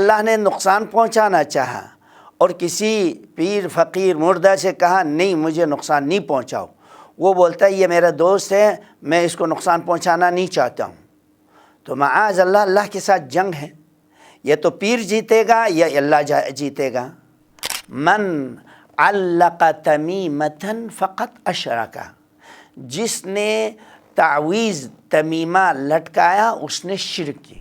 اللہ نے نقصان پہنچانا چاہا اور کسی پیر فقیر مردہ سے کہا نہیں مجھے نقصان نہیں پہنچاؤ، وہ بولتا ہے یہ میرا دوست ہے میں اس کو نقصان پہنچانا نہیں چاہتا ہوں، تو معاذ اللہ اللہ کے ساتھ جنگ ہے، یہ تو پیر جیتے گا یا اللہ جیتے گا۔ من علق تمیمۃ فقط اشرک، جس نے تعویذ تمیمہ لٹکایا اس نے شرک کی۔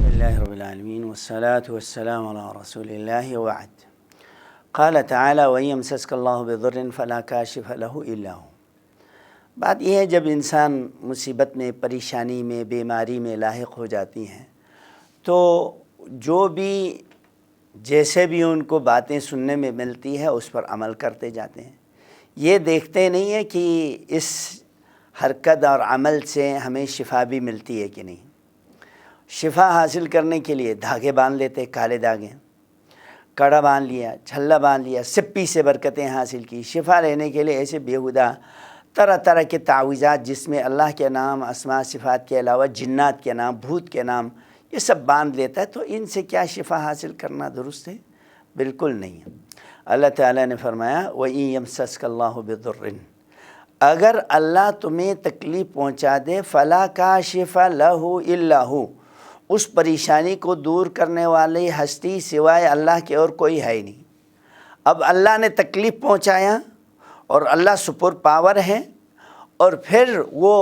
اللہ رب العالمین والصلاة والسلام علی رسول اللہ وبعد۔ قال تعالی وَإِن يَمْسَسْكَ اللَّهُ بِضُرٍّ فَلَا كَاشِفَ لَهُ إِلَّا هُوَ۔ بات یہ ہے جب انسان مصیبت میں، پریشانی میں، بیماری میں لاحق ہو جاتی ہیں تو جو بھی جیسے بھی ان کو باتیں سننے میں ملتی ہے اس پر عمل کرتے جاتے ہیں، یہ دیکھتے نہیں ہیں کہ اس حرکت اور عمل سے ہمیں شفا بھی ملتی ہے کہ نہیں۔ شفا حاصل کرنے کے لیے دھاگے باندھ لیتے، کالے دھاگے، کڑا باندھ لیا، چھلا باندھ لیا، سپی سے برکتیں حاصل کی۔ شفا لینے کے لیے ایسے بیہودہ طرح طرح کے تعویذات جس میں اللہ کے نام، اسماء صفات کے علاوہ جنات کے نام، بھوت کے نام، یہ سب باندھ لیتا ہے، تو ان سے کیا شفا حاصل کرنا درست ہے؟ بالکل نہیں ہے۔ اللہ تعالیٰ نے فرمایا وَإِن يَمْسَسْكَ اللَّهُ بِضُرٍّ، اگر اللہ تمہیں تکلیف پہنچا دے فَلَا كَاشِفَ لَهُ إِلَّا هُوَ، اس پریشانی کو دور کرنے والی ہستی سوائے اللہ کے اور کوئی ہے ہی نہیں۔ اب اللہ نے تکلیف پہنچایا اور اللہ سپر پاور ہے، اور پھر وہ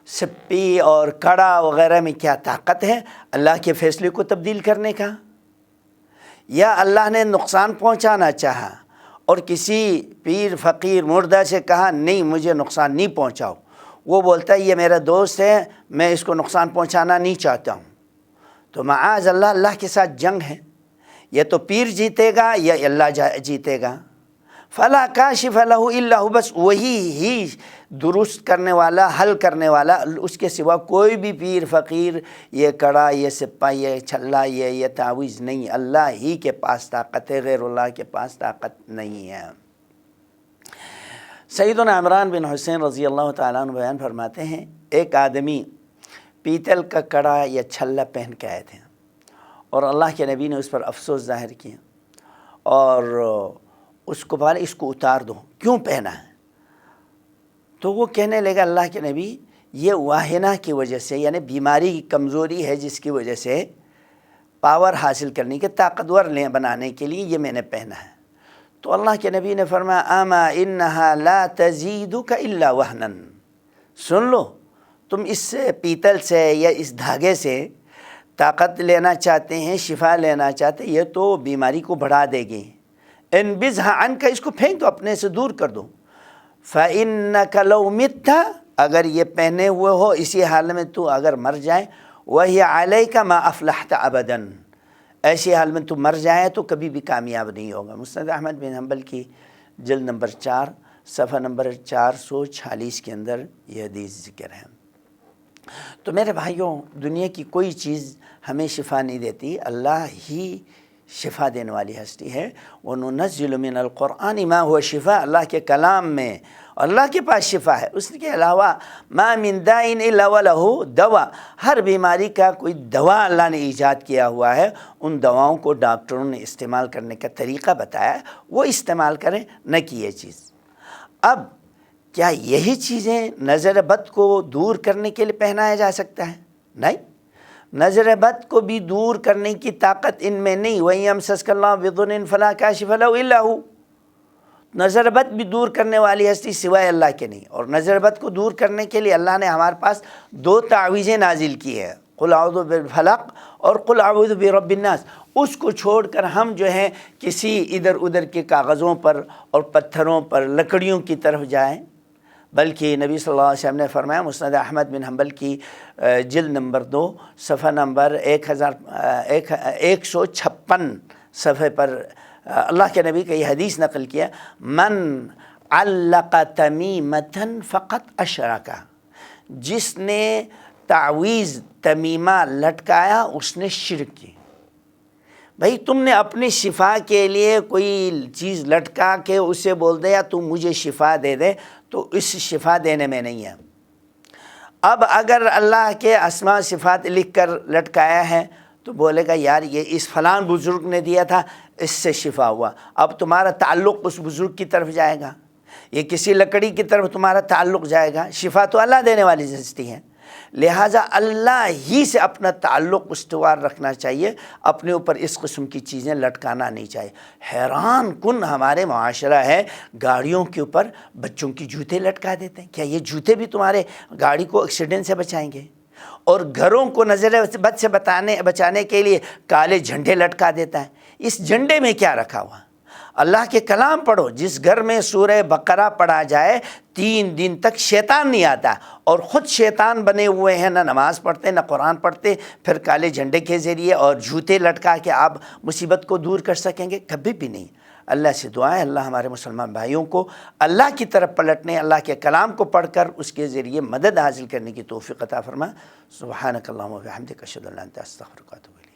سپی اور کڑا وغیرہ میں کیا طاقت ہے اللہ کے فیصلے کو تبدیل کرنے کا؟ یا اللہ نے نقصان پہنچانا چاہا اور کسی پیر فقیر مردہ سے کہا نہیں مجھے نقصان نہیں پہنچاؤ، وہ بولتا ہے یہ میرا دوست ہے میں اس کو نقصان پہنچانا نہیں چاہتا ہوں، تو معاذ اللہ اللہ کے ساتھ جنگ ہے، یہ تو پیر جیتے گا یا اللہ جیتے گا۔ فلا کاشف لہ الا ہو، بس وہی ہی درست کرنے والا، حل کرنے والا، اس کے سوا کوئی بھی پیر فقیر، یہ کڑا، یہ سپا، یہ چھلا، یہ تعویذ نہیں، اللہ ہی کے پاس طاقت ہے، غیر اللہ کے پاس طاقت نہیں ہے۔ سیدنا عمران بن حسین رضی اللہ تعالیٰ عنہ بیان فرماتے ہیں ایک آدمی پیتل کا کڑا یا چھلا پہن کے آئے تھے اور اللہ کے نبی نے اس پر افسوس ظاہر کیا اور اس کو بولا اس کو اتار دو، کیوں پہنا ہے؟ تو وہ کہنے لگا اللہ کے نبی یہ واہنہ کی وجہ سے، یعنی بیماری کی کمزوری ہے جس کی وجہ سے پاور حاصل کرنے کے، طاقتور بنانے کے لیے یہ میں نے پہنا ہے۔ تو اللہ کے نبی نے فرمایا اما انہا لا تزیدک الا وہنا، سن لو تم اس پیتل سے یا اس دھاگے سے طاقت لینا چاہتے ہیں، شفا لینا چاہتے ہیں، یہ تو بیماری کو بڑھا دے گی۔ انبذھا عنک، اس کو پھینک دو، اپنے سے دور کر دو۔ فإنک لو مت، اگر یہ پہنے ہوئے ہو اسی حال میں تو اگر مر جائے، وہی علیک ما افلحت ابدا، ایسی حال میں تو مر جائے تو کبھی بھی کامیاب نہیں ہوگا۔ مسند احمد بن حنبل کی جلد نمبر 4 صفحہ نمبر 446 کے اندر یہ حدیث ذکر ہے۔ تو میرے بھائیوں، دنیا کی کوئی چیز ہمیں شفا نہیں دیتی، اللہ ہی شفا دینے والی ہستی ہے۔ وَنُنَزِّلُ مِنَ الْقُرْآنِ مَا هُوَ شِفَاء، اللہ کے کلام میں اللہ کے پاس شفا ہے، اس کے علاوہ مَا مِن دَاءٍ إِلَّا وَلَهُ دَوَاء، ہر بیماری کا کوئی دوا اللہ نے ایجاد کیا ہوا ہے، ان دواؤں کو ڈاکٹروں نے استعمال کرنے کا طریقہ بتایا ہے، وہ استعمال کریں، نہ کہ یہ چیز۔ اب کیا یہی چیزیں نظر بد کو دور کرنے کے لیے پہنایا جا سکتا ہے؟ نہیں، نظر بد کو بھی دور کرنے کی طاقت ان میں نہیں۔ وَإِن يَمْسَسْكَ اللَّهُ بِضُرٍّ فَلَا كَاشِفَ لَهُ إِلَّا هُوَ، نظر بد بھی دور کرنے والی ہستی سوائے اللہ کے نہیں، اور نظر بد کو دور کرنے کے لیے اللہ نے ہمارے پاس 2 تعویذیں نازل کی ہے، قُلْ أَعُوذُ بِالْفَلَقِ اور قُلْ أَعُوذُ بِرَبِّ النَّاسِ۔ اس کو چھوڑ کر ہم جو ہیں کسی ادھر ادھر کے کاغذوں پر اور پتھروں پر، لکڑیوں کی طرف جائیں، بلکہ نبی صلی اللہ علیہ وسلم نے فرمایا مسند احمد بن حنبل کی جلد نمبر 2 صفحہ نمبر 1156 صفحے پر اللہ کے نبی کا یہ حدیث نقل کیا، من علق تمیمۃ فقط اشرک، جس نے تعویذ تمیمہ لٹکایا اس نے شرک کی۔ بھائی تم نے اپنی شفا کے لیے کوئی چیز لٹکا کے اسے بول دیا تو مجھے شفا دے دے، تو اس شفا دینے میں نہیں ہے۔ اب اگر اللہ کے اسماء صفات لکھ کر لٹکایا ہے تو بولے گا یار یہ اس فلان بزرگ نے دیا تھا، اس سے شفا ہوا، اب تمہارا تعلق اس بزرگ کی طرف جائے گا، یہ کسی لکڑی کی طرف تمہارا تعلق جائے گا۔ شفا تو اللہ دینے والی ہستی ہے، لہٰذا اللہ ہی سے اپنا تعلق استوار رکھنا چاہیے، اپنے اوپر اس قسم کی چیزیں لٹکانا نہیں چاہیے۔ حیران کن ہمارے معاشرہ ہے، گاڑیوں کے اوپر بچوں کی جوتے لٹکا دیتے ہیں۔ کیا یہ جوتے بھی تمہارے گاڑی کو ایکسیڈنٹ سے بچائیں گے؟ اور گھروں کو نظر بد سے بچانے کے لیے کالے جھنڈے لٹکا دیتا ہے۔ اس جھنڈے میں کیا رکھا ہوا؟ اللہ کے کلام پڑھو، جس گھر میں سورہ بقرہ پڑھا جائے 3 دن تک شیطان نہیں آتا، اور خود شیطان بنے ہوئے ہیں، نہ نماز پڑھتے نہ قرآن پڑھتے، پھر کالے جھنڈے کے ذریعے اور جوتے لٹکا کے آپ مصیبت کو دور کر سکیں گے؟ کبھی بھی نہیں۔ اللہ سے دعا ہے اللہ ہمارے مسلمان بھائیوں کو اللہ کی طرف پلٹنے، اللہ کے کلام کو پڑھ کر اس کے ذریعے مدد حاصل کرنے کی توفیق عطا فرما۔ سبحانک اللہم و بحمدک، اشہد ان لا الہ الا انت، استغفرک و اتوب الیک۔